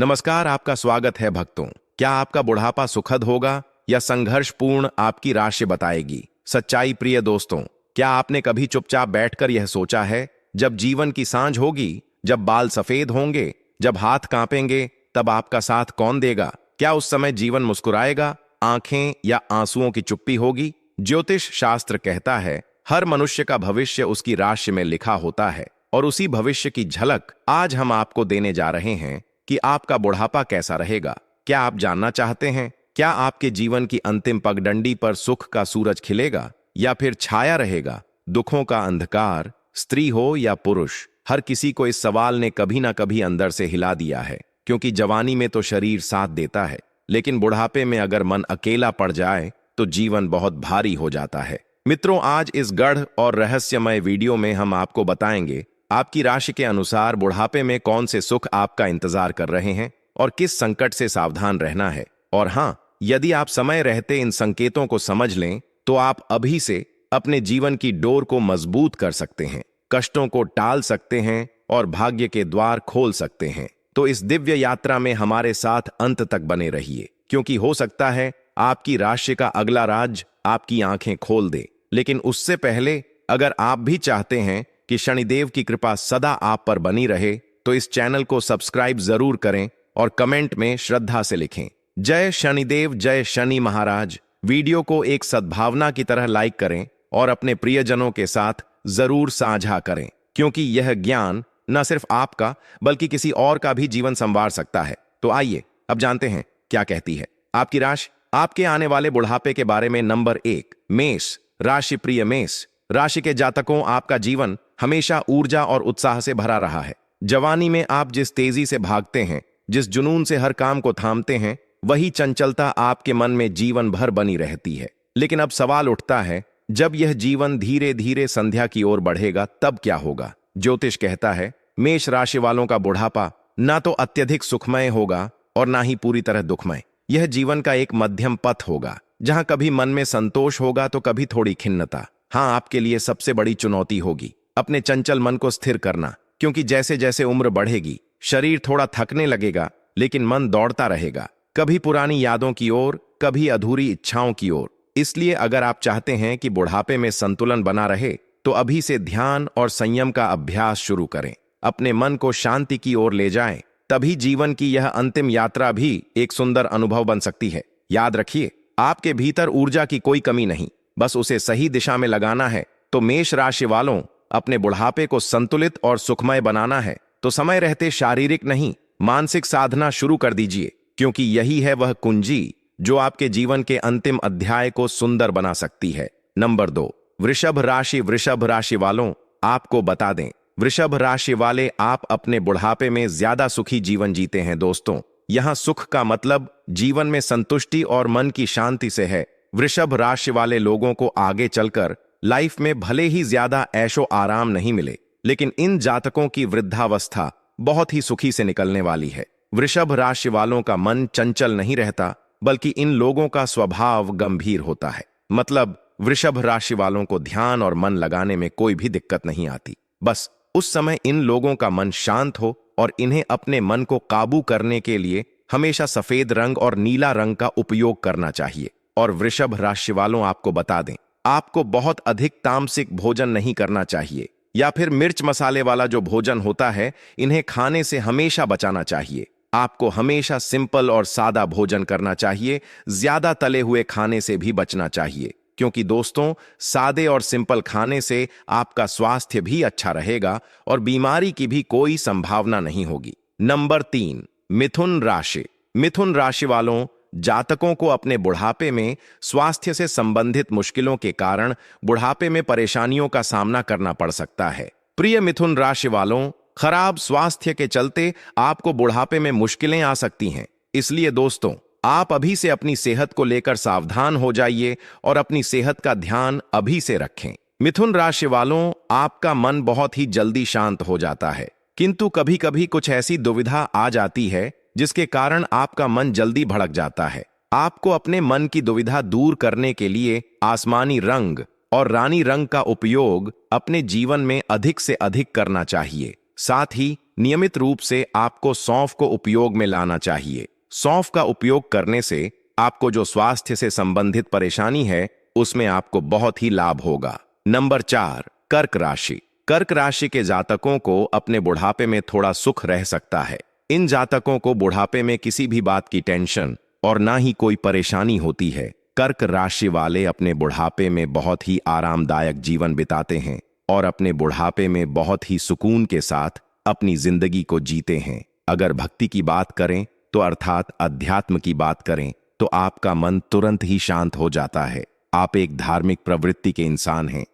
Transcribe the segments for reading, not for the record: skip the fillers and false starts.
नमस्कार, आपका स्वागत है भक्तों। क्या आपका बुढ़ापा सुखद होगा या संघर्षपूर्ण, आपकी राशि बताएगी सच्चाई। प्रिय दोस्तों, क्या आपने कभी चुपचाप बैठकर यह सोचा है, जब जीवन की सांझ होगी, जब बाल सफेद होंगे, जब हाथ कांपेंगे, तब आपका साथ कौन देगा? क्या उस समय जीवन मुस्कुराएगा, आंखें या आंसुओं की चुप्पी होगी? ज्योतिष शास्त्र कहता है, हर मनुष्य का भविष्य उसकी राशि में लिखा होता है, और उसी भविष्य की झलक आज हम आपको देने जा रहे हैं कि आपका बुढ़ापा कैसा रहेगा। क्या आप जानना चाहते हैं, क्या आपके जीवन की अंतिम पगडंडी पर सुख का सूरज खिलेगा या फिर छाया रहेगा दुखों का अंधकार? स्त्री हो या पुरुष, हर किसी को इस सवाल ने कभी ना कभी अंदर से हिला दिया है, क्योंकि जवानी में तो शरीर साथ देता है, लेकिन बुढ़ापे में अगर मन अकेला पड़ जाए तो जीवन बहुत भारी हो जाता है। मित्रों, आज इस गढ़ और रहस्यमय वीडियो में हम आपको बताएंगे आपकी राशि के अनुसार बुढ़ापे में कौन से सुख आपका इंतजार कर रहे हैं और किस संकट से सावधान रहना है। और हां, यदि आप समय रहते इन संकेतों को समझ लें तो आप अभी से अपने जीवन की डोर को मजबूत कर सकते हैं, कष्टों को टाल सकते हैं और भाग्य के द्वार खोल सकते हैं। तो इस दिव्य यात्रा में हमारे साथ अंत तक बने रहिए, क्योंकि हो सकता है आपकी राशि का अगला राज आपकी आंखें खोल दे। लेकिन उससे पहले, अगर आप भी चाहते हैं कि शनिदेव की कृपा सदा आप पर बनी रहे, तो इस चैनल को सब्सक्राइब जरूर करें और कमेंट में श्रद्धा से लिखें, जय शनिदेव, जय शनि महाराज। वीडियो को एक सद्भावना की तरह लाइक करें और अपने प्रियजनों के साथ जरूर साझा करें, क्योंकि यह ज्ञान न सिर्फ आपका बल्कि किसी और का भी जीवन संवार सकता है। तो आइए अब जानते हैं क्या कहती है आपकी राशि आपके आने वाले बुढ़ापे के बारे में। नंबर 1, मेष राशि। प्रिय मेष राशि के जातकों, आपका जीवन हमेशा ऊर्जा और उत्साह से भरा रहा है। जवानी में आप जिस तेजी से भागते हैं, जिस जुनून से हर काम को थामते हैं, वही चंचलता आपके मन में जीवन भर बनी रहती है। लेकिन अब सवाल उठता है, जब यह जीवन धीरे धीरे संध्या की ओर बढ़ेगा तब क्या होगा? ज्योतिष कहता है, मेष राशि वालों का बुढ़ापा ना तो अत्यधिक सुखमय होगा और ना ही पूरी तरह दुखमय। यह जीवन का एक मध्यम पथ होगा, जहां कभी मन में संतोष होगा तो कभी थोड़ी खिन्नता। हाँ, आपके लिए सबसे बड़ी चुनौती होगी अपने चंचल मन को स्थिर करना, क्योंकि जैसे जैसे उम्र बढ़ेगी शरीर थोड़ा थकने लगेगा, लेकिन मन दौड़ता रहेगा, कभी पुरानी यादों की ओर, कभी अधूरी इच्छाओं की ओर। इसलिए अगर आप चाहते हैं कि बुढ़ापे में संतुलन बना रहे, तो अभी से ध्यान और संयम का अभ्यास शुरू करें। अपने मन को शांति की ओर ले जाएं, तभी जीवन की यह अंतिम यात्रा भी एक सुंदर अनुभव बन सकती है। याद रखिए, आपके भीतर ऊर्जा की कोई कमी नहीं, बस उसे सही दिशा में लगाना है। तो मेष राशि वालों, अपने बुढ़ापे को संतुलित और सुखमय बनाना है तो समय रहते शारीरिक नहीं, मानसिक साधना शुरू कर दीजिए, क्योंकि यही है वह कुंजी जो आपके जीवन के अंतिम अध्याय को सुंदर बना सकती है। नंबर 2, वृषभ राशि। वृषभ राशि वालों, आपको बता दें, वृषभ राशि वाले आप अपने बुढ़ापे में ज्यादा सुखी जीवन जीते हैं। दोस्तों, यहां सुख का मतलब जीवन में संतुष्टि और मन की शांति से है। वृषभ राशि वाले लोगों को आगे चलकर लाइफ में भले ही ज्यादा ऐशो आराम नहीं मिले, लेकिन इन जातकों की वृद्धावस्था बहुत ही सुखी से निकलने वाली है। वृषभ राशि वालों का मन चंचल नहीं रहता, बल्कि इन लोगों का स्वभाव गंभीर होता है। मतलब वृषभ राशि वालों को ध्यान और मन लगाने में कोई भी दिक्कत नहीं आती। बस उस समय इन लोगों का मन शांत हो, और इन्हें अपने मन को काबू करने के लिए हमेशा सफेद रंग और नीला रंग का उपयोग करना चाहिए। और वृषभ राशि वालों, आपको बता दें, आपको बहुत अधिक तामसिक भोजन नहीं करना चाहिए, या फिर मिर्च मसाले वाला जो भोजन होता है, इन्हें खाने से हमेशा बचाना चाहिए। आपको हमेशा सिंपल और सादा भोजन करना चाहिए, ज्यादा तले हुए खाने से भी बचना चाहिए, क्योंकि दोस्तों, सादे और सिंपल खाने से आपका स्वास्थ्य भी अच्छा रहेगा और बीमारी की भी कोई संभावना नहीं होगी। नंबर 3, मिथुन राशि। मिथुन राशि वालों, जातकों को अपने बुढ़ापे में स्वास्थ्य से संबंधित मुश्किलों के कारण बुढ़ापे में परेशानियों का सामना करना पड़ सकता है। प्रिय मिथुन राशि वालों, खराब स्वास्थ्य के चलते आपको बुढ़ापे में मुश्किलें आ सकती हैं। इसलिए दोस्तों, आप अभी से अपनी सेहत को लेकर सावधान हो जाइए और अपनी सेहत का ध्यान अभी से रखें। मिथुन राशि वालों, आपका मन बहुत ही जल्दी शांत हो जाता है, किंतु कभी कभी कुछ ऐसी दुविधा आ जाती है जिसके कारण आपका मन जल्दी भड़क जाता है। आपको अपने मन की दुविधा दूर करने के लिए आसमानी रंग और रानी रंग का उपयोग अपने जीवन में अधिक से अधिक करना चाहिए। साथ ही नियमित रूप से आपको सौंफ को उपयोग में लाना चाहिए। सौंफ का उपयोग करने से आपको जो स्वास्थ्य से संबंधित परेशानी है उसमें आपको बहुत ही लाभ होगा। नंबर 4, कर्क राशि। कर्क राशि के जातकों को अपने बुढ़ापे में थोड़ा सुख रह सकता है। इन जातकों को बुढ़ापे में किसी भी बात की टेंशन और ना ही कोई परेशानी होती है। कर्क राशि वाले अपने बुढ़ापे में बहुत ही आरामदायक जीवन बिताते हैं और अपने बुढ़ापे में बहुत ही सुकून के साथ अपनी जिंदगी को जीते हैं। अगर भक्ति की बात करें तो अर्थात अध्यात्म की बात करें तो आपका मन तुरंत ही शांत हो जाता है। आप एक धार्मिक प्रवृत्ति के इंसान हैं।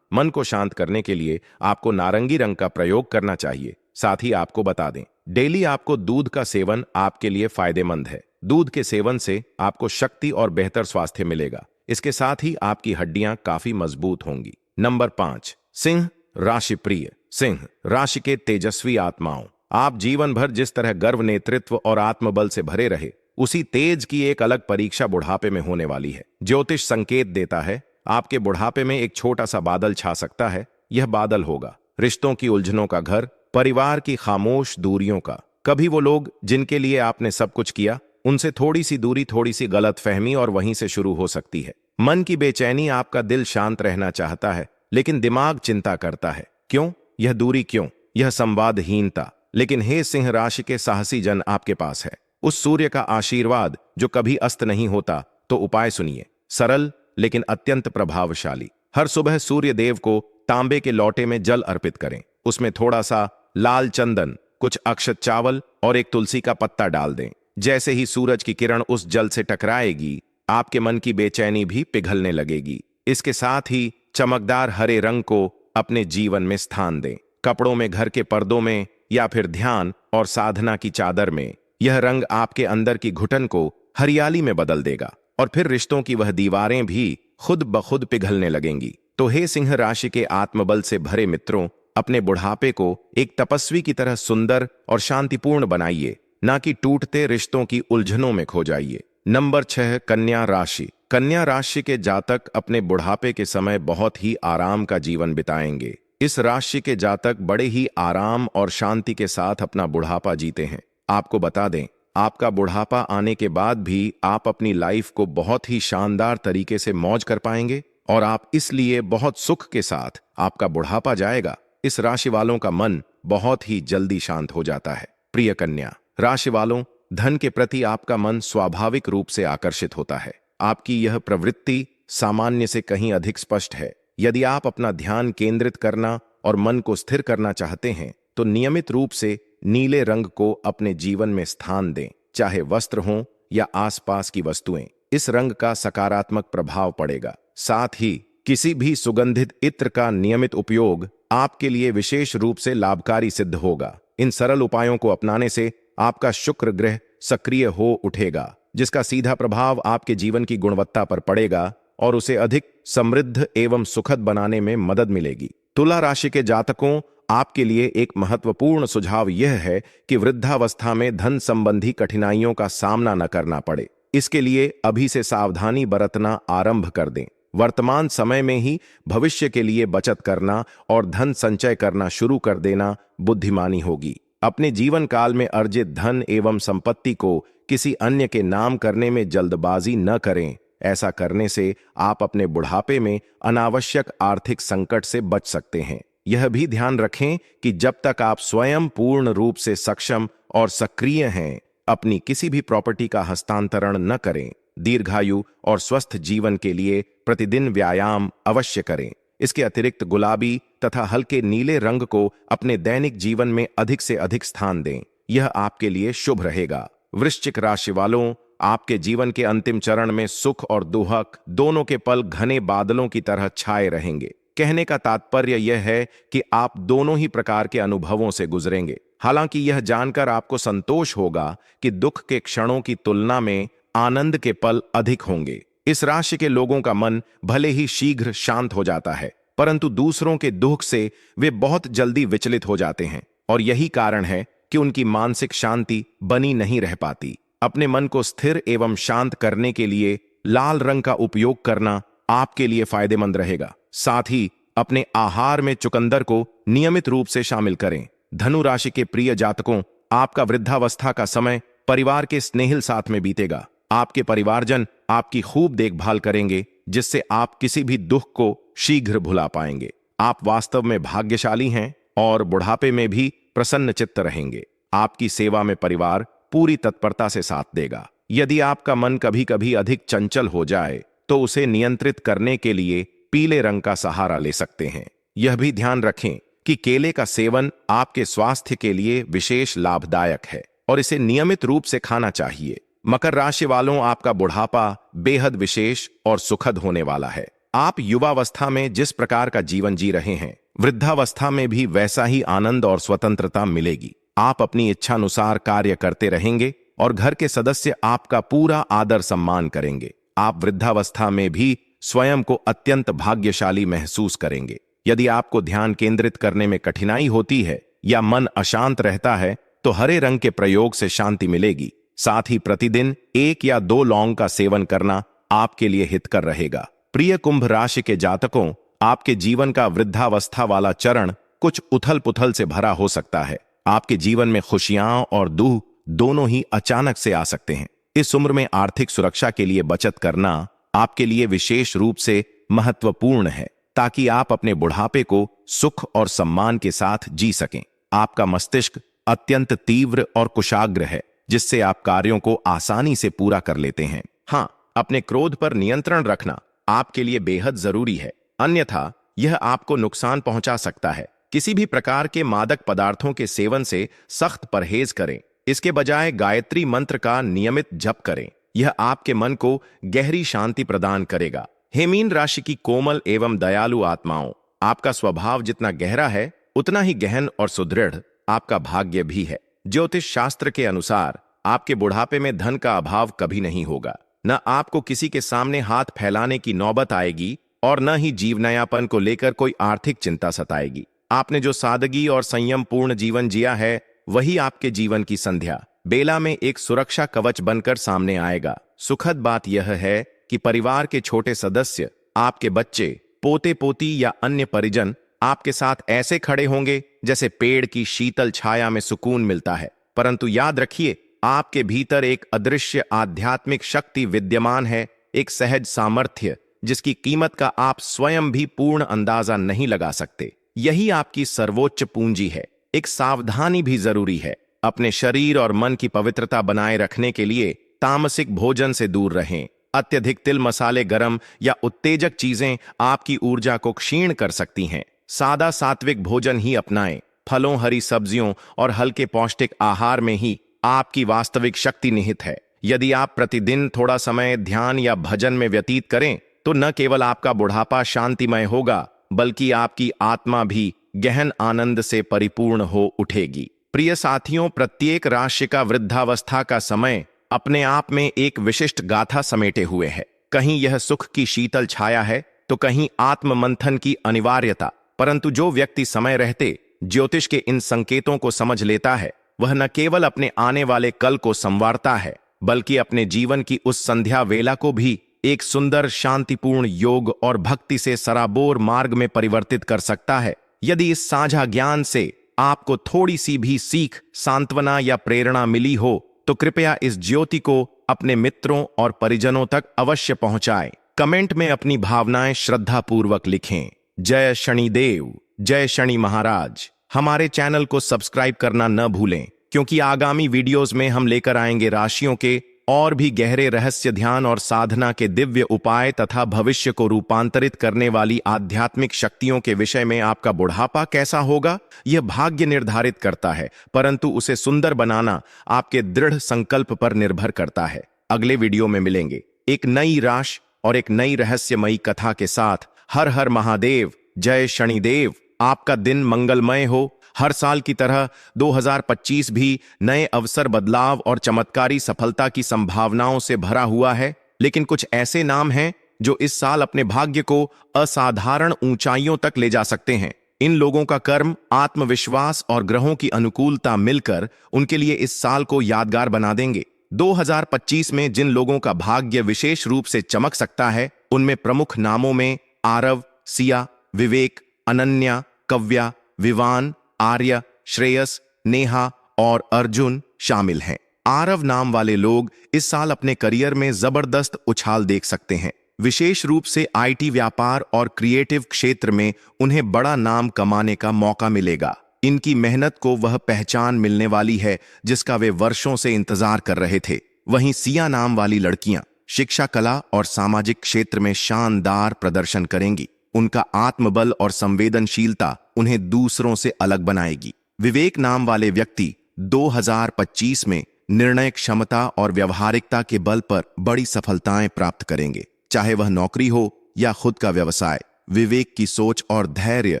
मन को शांत करने के लिए आपको नारंगी रंग का प्रयोग करना चाहिए। साथ ही आपको बता दें, डेली आपको दूध का सेवन आपके लिए फायदेमंद है। दूध के सेवन से आपको शक्ति और बेहतर स्वास्थ्य मिलेगा। इसके साथ ही आपकी हड्डियां काफी मजबूत होंगी। नंबर 5, सिंह राशि। प्रिय सिंह राशि के तेजस्वी आत्माओं, आप जीवन भर जिस तरह गर्व, नेतृत्व और आत्मबल से भरे रहे, उसी तेज की एक अलग परीक्षा बुढ़ापे में होने वाली है। ज्योतिष संकेत देता है आपके बुढ़ापे में एक छोटा सा बादल छा सकता है। यह बादल होगा रिश्तों की उलझनों का घर, परिवार की खामोश दूरियों का। कभी वो लोग जिनके लिए आपने सब कुछ किया, उनसे थोड़ी सी दूरी, थोड़ी सी गलतफहमी और वहीं से शुरू हो सकती है। मन की बेचैनी, आपका दिल शांत रहना चाहता है लेकिन दिमाग चिंता करता है। क्यों यह दूरी, क्यों यह संवादहीनता? लेकिन हे सिंह राशि के साहसी जन, आपके पास है उस सूर्य का आशीर्वाद जो कभी अस्त नहीं होता। तो उपाय सुनिए, सरल लेकिन अत्यंत प्रभावशाली। हर सुबह सूर्य देव को तांबे के लोटे में जल अर्पित करें। उसमें थोड़ा सा लाल चंदन, कुछ अक्षत चावल और एक तुलसी का पत्ता डाल दें। जैसे ही सूरज की किरण उस जल से टकराएगी, आपके मन की बेचैनी भी पिघलने लगेगी। इसके साथ ही चमकदार हरे रंग को अपने जीवन में स्थान दें। कपड़ों में, घर के पर्दों में या फिर ध्यान और साधना की चादर में। यह रंग आपके अंदर की घुटन को हरियाली में बदल देगा और फिर रिश्तों की वह दीवारें भी खुद ब खुद पिघलने लगेंगी। तो हे सिंह राशि के आत्मबल से भरे मित्रों, अपने बुढ़ापे को एक तपस्वी की तरह सुंदर और शांतिपूर्ण बनाइए, ना कि टूटते रिश्तों की उलझनों में खो जाइए। नंबर 6, कन्या राशि। कन्या राशि के जातक अपने बुढ़ापे के समय बहुत ही आराम का जीवन बिताएंगे। इस राशि के जातक बड़े ही आराम और शांति के साथ अपना बुढ़ापा जीते हैं। आपको बता दें, आपका बुढ़ापा आने के बाद भी आप अपनी लाइफ को बहुत ही शानदार तरीके से मौज कर पाएंगे और आप इसलिए बहुत सुख के साथ आपका बुढ़ापा जाएगा। इस राशि वालों का मन बहुत ही जल्दी शांत हो जाता है। प्रिय कन्या राशि वालों, धन के प्रति आपका मन स्वाभाविक रूप से आकर्षित होता है। आपकी यह प्रवृत्ति सामान्य से कहीं अधिक स्पष्ट है। यदि आप अपना ध्यान केंद्रित करना और मन को स्थिर करना चाहते हैं तो नियमित रूप से नीले रंग को अपने जीवन में स्थान दें, चाहे वस्त्र हों या आसपास की वस्तुएं। इस रंग का सकारात्मक प्रभाव पड़ेगा। साथ ही किसी भी सुगंधित इत्र का नियमित उपयोग आपके लिए विशेष रूप से लाभकारी सिद्ध होगा। इन सरल उपायों को अपनाने से आपका शुक्र ग्रह सक्रिय हो उठेगा, जिसका सीधा प्रभाव आपके जीवन की गुणवत्ता पर पड़ेगा और उसे अधिक समृद्ध एवं सुखद बनाने में मदद मिलेगी। तुला राशि के जातकों, आपके लिए एक महत्वपूर्ण सुझाव यह है कि वृद्धावस्था में धन संबंधी कठिनाइयों का सामना न करना पड़े। इसके लिए अभी से सावधानी बरतना आरंभ कर दें। वर्तमान समय में ही भविष्य के लिए बचत करना और धन संचय करना शुरू कर देना बुद्धिमानी होगी। अपने जीवन काल में अर्जित धन एवं संपत्ति को किसी अन्य के नाम करने में जल्दबाजी न करें। ऐसा करने से आप अपने बुढ़ापे में अनावश्यक आर्थिक संकट से बच सकते हैं। यह भी ध्यान रखें कि जब तक आप स्वयं पूर्ण रूप से सक्षम और सक्रिय हैं, अपनी किसी भी प्रॉपर्टी का हस्तांतरण न करें। दीर्घायु और स्वस्थ जीवन के लिए प्रतिदिन व्यायाम अवश्य करें। इसके अतिरिक्त गुलाबी तथा हल्के नीले रंग को अपने दैनिक जीवन में अधिक से अधिक स्थान दें। यह आपके लिए शुभ रहेगा। वृश्चिक राशि वालों, आपके जीवन के अंतिम चरण में सुख और दुख दोनों के पल घने बादलों की तरह छाए रहेंगे। कहने का तात्पर्य यह है कि आप दोनों ही प्रकार के अनुभवों से गुजरेंगे। हालांकि यह जानकर आपको संतोष होगा कि दुख के क्षणों की तुलना में आनंद के पल अधिक होंगे। इस राशि के लोगों का मन भले ही शीघ्र शांत हो जाता है, परंतु दूसरों के दुख से वे बहुत जल्दी विचलित हो जाते हैं और यही कारण है कि उनकी मानसिक शांति बनी नहीं रह पाती। अपने मन को स्थिर एवं शांत करने के लिए लाल रंग का उपयोग करना आपके लिए फायदेमंद रहेगा। साथ ही अपने आहार में चुकंदर को नियमित रूप से शामिल करें। धनु राशि के प्रिय जातकों, आपका वृद्धावस्था का समय परिवार के स्नेहिल साथ में बीतेगा। आपके परिवारजन आपकी खूब देखभाल करेंगे, जिससे आप किसी भी दुख को शीघ्र भुला पाएंगे। आप वास्तव में भाग्यशाली हैं और बुढ़ापे में भी प्रसन्न चित्त रहेंगे। आपकी सेवा में परिवार पूरी तत्परता से साथ देगा। यदि आपका मन कभी कभी अधिक चंचल हो जाए तो उसे नियंत्रित करने के लिए पीले रंग का सहारा ले सकते हैं। यह भी ध्यान रखें कि केले का सेवन आपके स्वास्थ्य के लिए विशेष लाभदायक है और इसे नियमित रूप से खाना चाहिए। मकर राशि वालों, आपका बुढ़ापा बेहद विशेष और सुखद होने वाला है। आप युवावस्था में जिस प्रकार का जीवन जी रहे हैं, वृद्धावस्था में भी वैसा ही आनंद और स्वतंत्रता मिलेगी। आप अपनी इच्छानुसार कार्य करते रहेंगे और घर के सदस्य आपका पूरा आदर सम्मान करेंगे। आप वृद्धावस्था में भी स्वयं को अत्यंत भाग्यशाली महसूस करेंगे। यदि आपको ध्यान केंद्रित करने में कठिनाई होती है या मन अशांत रहता है तो हरे रंग के प्रयोग से शांति मिलेगी। साथ ही प्रतिदिन 1 या 2 लौंग का सेवन करना आपके लिए हितकर रहेगा। प्रिय कुंभ राशि के जातकों, आपके जीवन का वृद्धावस्था वाला चरण कुछ उथल पुथल से भरा हो सकता है। आपके जीवन में खुशियां और दुख दोनों ही अचानक से आ सकते हैं। इस उम्र में आर्थिक सुरक्षा के लिए बचत करना आपके लिए विशेष रूप से महत्वपूर्ण है, ताकि आप अपने बुढ़ापे को सुख और सम्मान के साथ जी सकें। आपका मस्तिष्क अत्यंत तीव्र और कुशाग्र है, जिससे आप कार्यों को आसानी से पूरा कर लेते हैं। हाँ, अपने क्रोध पर नियंत्रण रखना आपके लिए बेहद जरूरी है, अन्यथा यह आपको नुकसान पहुंचा सकता है। किसी भी प्रकार के मादक पदार्थों के सेवन से सख्त परहेज करें। इसके बजाय गायत्री मंत्र का नियमित जप करें। यह आपके मन को गहरी शांति प्रदान करेगा। हे मीन राशि की कोमल एवं दयालु आत्माओं, आपका स्वभाव जितना गहरा है उतना ही गहन और सुदृढ़ आपका भाग्य भी है। ज्योतिष शास्त्र के अनुसार आपके बुढ़ापे में धन का अभाव कभी नहीं होगा। न आपको किसी के सामने हाथ फैलाने की नौबत आएगी और न ही जीवनयापन को लेकर कोई आर्थिक चिंता सताएगी। आपने जो सादगी और संयम पूर्ण जीवन जिया है, वही आपके जीवन की संध्या बेला में एक सुरक्षा कवच बनकर सामने आएगा। सुखद बात यह है कि परिवार के छोटे सदस्य, आपके बच्चे, पोते पोती या अन्य परिजन आपके साथ ऐसे खड़े होंगे जैसे पेड़ की शीतल छाया में सुकून मिलता है। परंतु याद रखिए, आपके भीतर एक अदृश्य आध्यात्मिक शक्ति विद्यमान है, एक सहज सामर्थ्य जिसकी कीमत का आप स्वयं भी पूर्ण अंदाजा नहीं लगा सकते। यही आपकी सर्वोच्च पूंजी है। एक सावधानी भी जरूरी है। अपने शरीर और मन की पवित्रता बनाए रखने के लिए तामसिक भोजन से दूर रहें। अत्यधिक तिल, मसाले, गरम या उत्तेजक चीजें आपकी ऊर्जा को क्षीण कर सकती हैं। सादा सात्विक भोजन ही अपनाएं। फलों, हरी सब्जियों और हल्के पौष्टिक आहार में ही आपकी वास्तविक शक्ति निहित है। यदि आप प्रतिदिन थोड़ा समय ध्यान या भजन में व्यतीत करें तो न केवल आपका बुढ़ापा शांतिमय होगा, बल्कि आपकी आत्मा भी गहन आनंद से परिपूर्ण हो उठेगी। प्रिय साथियों, प्रत्येक राशि का वृद्धावस्था का समय अपने आप में एक विशिष्ट गाथा समेटे हुए है। कहीं यह सुख की शीतल छाया है तो कहीं आत्म मंथन की अनिवार्यता। परंतु जो व्यक्ति समय रहते ज्योतिष के इन संकेतों को समझ लेता है, वह न केवल अपने आने वाले कल को संवारता है, बल्कि अपने जीवन की उस संध्या वेला को भी एक सुंदर, शांतिपूर्ण, योग और भक्ति से सराबोर मार्ग में परिवर्तित कर सकता है। यदि इस साझा ज्ञान से आपको थोड़ी सी भी सीख, सांत्वना या प्रेरणा मिली हो तो कृपया इस ज्योति को अपने मित्रों और परिजनों तक अवश्य पहुंचाएं। कमेंट में अपनी भावनाएं श्रद्धापूर्वक लिखें। जय शनिदेव, जय शनि महाराज। हमारे चैनल को सब्सक्राइब करना न भूलें, क्योंकि आगामी वीडियोस में हम लेकर आएंगे राशियों के और भी गहरे रहस्य, ध्यान और साधना के दिव्य उपाय तथा भविष्य को रूपांतरित करने वाली आध्यात्मिक शक्तियों के विषय में। आपका बुढ़ापा कैसा होगा यह भाग्य निर्धारित करता है, परंतु उसे सुंदर बनाना आपके दृढ़ संकल्प पर निर्भर करता है। अगले वीडियो में मिलेंगे एक नई राशि और एक नई रहस्यमयी कथा के साथ। हर हर महादेव, जय शनिदेव। आपका दिन मंगलमय हो। हर साल की तरह 2025 भी नए अवसर, बदलाव और चमत्कारी सफलता की संभावनाओं से भरा हुआ है। लेकिन कुछ ऐसे नाम हैं जो इस साल अपने भाग्य को असाधारण ऊंचाइयों तक ले जा सकते हैं। इन लोगों का कर्म, आत्मविश्वास और ग्रहों की अनुकूलता मिलकर उनके लिए इस साल को यादगार बना देंगे। 2025 में जिन लोगों का भाग्य विशेष रूप से चमक सकता है, उनमें प्रमुख नामों में आरव, सिया, विवेक, अनन्या, कव्या, विवान, आर्य, श्रेयस, नेहा और अर्जुन शामिल हैं। आरव नाम वाले लोग इस साल अपने करियर में जबरदस्त उछाल देख सकते हैं। विशेष रूप से आईटी, व्यापार और क्रिएटिव क्षेत्र में उन्हें बड़ा नाम कमाने का मौका मिलेगा। इनकी मेहनत को वह पहचान मिलने वाली है जिसका वे वर्षों से इंतजार कर रहे थे। वहीं सिया नाम वाली लड़कियां शिक्षा, कला और सामाजिक क्षेत्र में शानदार प्रदर्शन करेंगी। उनका आत्मबल और संवेदनशीलता उन्हें दूसरों से अलग बनाएगी। विवेक नाम वाले व्यक्ति 2025 में निर्णय क्षमता और व्यवहारिकता के बल पर बड़ी सफलताएं प्राप्त करेंगे। चाहे वह नौकरी हो या खुद का व्यवसाय, विवेक की सोच और धैर्य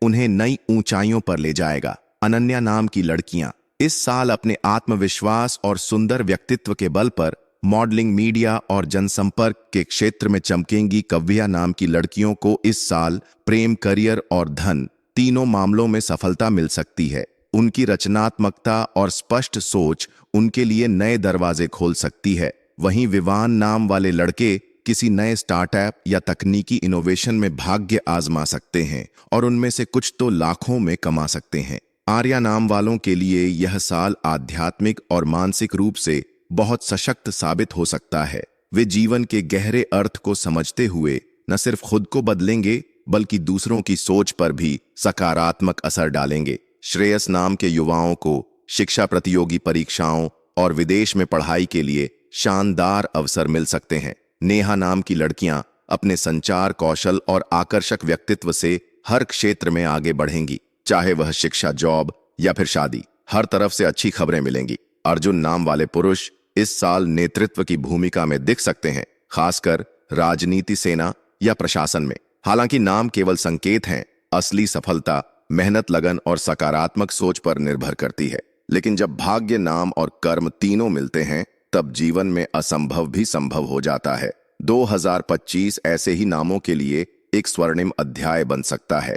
उन्हें नई ऊंचाइयों पर ले जाएगा। अनन्या नाम की लड़कियां इस साल अपने आत्मविश्वास और सुंदर व्यक्तित्व के बल पर मॉडलिंग, मीडिया और जनसंपर्क के क्षेत्र में चमकेंगी। कव्या नाम की लड़कियों को इस साल प्रेम, करियर और धन तीनों मामलों में सफलता मिल सकती है। उनकी रचनात्मकता और स्पष्ट सोच उनके लिए नए दरवाजे खोल सकती है। वहीं विवान नाम वाले लड़के किसी नए स्टार्टअप या तकनीकी इनोवेशन में भाग्य आजमा सकते हैं और उनमें से कुछ तो लाखों में कमा सकते हैं। आर्या नाम वालों के लिए यह साल आध्यात्मिक और मानसिक रूप से बहुत सशक्त साबित हो सकता है। वे जीवन के गहरे अर्थ को समझते हुए न सिर्फ खुद को बदलेंगे बल्कि दूसरों की सोच पर भी सकारात्मक असर डालेंगे। श्रेयस नाम के युवाओं को शिक्षा, प्रतियोगी परीक्षाओं और विदेश में पढ़ाई के लिए शानदार अवसर मिल सकते हैं। नेहा नाम की लड़कियां अपने संचार कौशल और आकर्षक व्यक्तित्व से हर क्षेत्र में आगे बढ़ेंगी। चाहे वह शिक्षा, जॉब या फिर शादी, हर तरफ से अच्छी खबरें मिलेंगी। अर्जुन नाम वाले पुरुष इस साल नेतृत्व की भूमिका में दिख सकते हैं, खासकर राजनीति, सेना या प्रशासन में। हालांकि नाम केवल संकेत हैं, असली सफलता मेहनत, लगन और सकारात्मक सोच पर निर्भर करती है। लेकिन जब भाग्य, नाम और कर्म तीनों मिलते हैं तब जीवन में असंभव भी संभव हो जाता है। 2025 ऐसे ही नामों के लिए एक स्वर्णिम अध्याय बन सकता है।